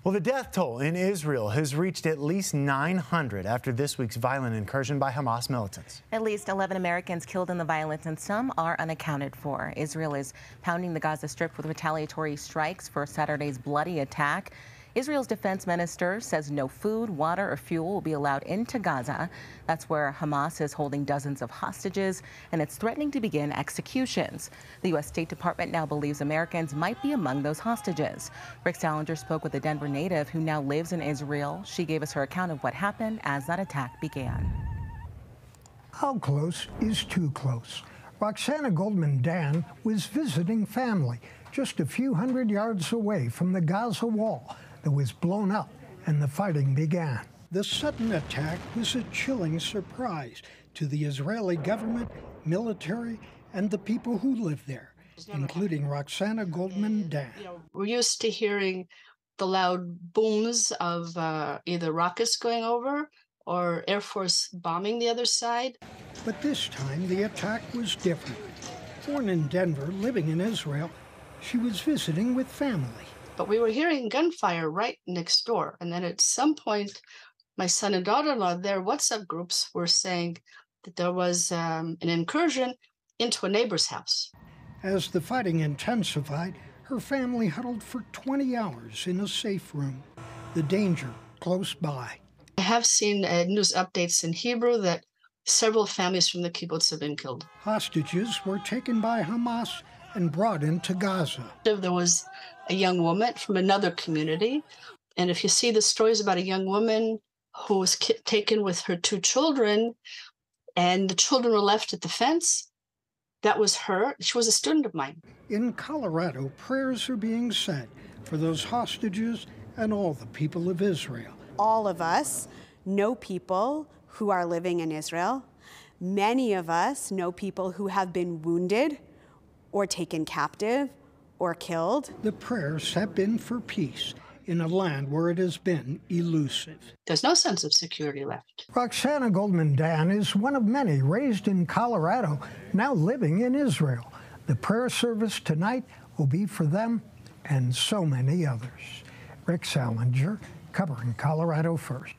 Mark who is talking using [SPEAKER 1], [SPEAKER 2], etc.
[SPEAKER 1] Well, the death toll in Israel has reached at least 900 after this week's violent incursion by Hamas militants.
[SPEAKER 2] At least 11 Americans killed in the violence, and some are unaccounted for. Israel is pounding the Gaza Strip with retaliatory strikes for Saturday's bloody attack. Israel's defense minister says no food, water, or fuel will be allowed into Gaza. That's where Hamas is holding dozens of hostages, and it's threatening to begin executions. The U.S. State Department now believes Americans might be among those hostages. Rick Salinger spoke with a Denver native who now lives in Israel. She gave us her account of what happened as that attack began.
[SPEAKER 3] How close is too close? Roxanna Goldman Dann was visiting family just a few hundred yards away from the Gaza wall that was blown up and the fighting began. The sudden attack was a chilling surprise to the Israeli government, military, and the people who live there, including Roxanna Goldman Dann.
[SPEAKER 4] We're used to hearing the loud booms of either rockets going over or Air Force bombing the other side.
[SPEAKER 3] But this time the attack was different. Born in Denver, living in Israel, she was visiting with family.
[SPEAKER 4] But we were hearing gunfire right next door. And then at some point, my son and daughter-in-law, their WhatsApp groups were saying that there was an incursion into a neighbor's house.
[SPEAKER 3] As the fighting intensified, her family huddled for 20 hours in a safe room, the danger close by.
[SPEAKER 4] I have seen news updates in Hebrew that several families from the kibbutz have been killed.
[SPEAKER 3] Hostages were taken by Hamas and brought into Gaza.
[SPEAKER 4] There was a young woman from another community, and if you see the stories about a young woman who was taken with her 2 children, and the children were left at the fence, that was her. She was a student of mine.
[SPEAKER 3] In Colorado, prayers are being said for those hostages and all the people of Israel.
[SPEAKER 5] All of us know people who are living in Israel. Many of us know people who have been wounded or taken captive or killed.
[SPEAKER 3] The prayers have been for peace in a land where it has been elusive.
[SPEAKER 4] There's no sense of security left.
[SPEAKER 3] Roxanna Goldman Dann is one of many raised in Colorado, now living in Israel. The prayer service tonight will be for them and so many others. Rick Salinger, covering Colorado First.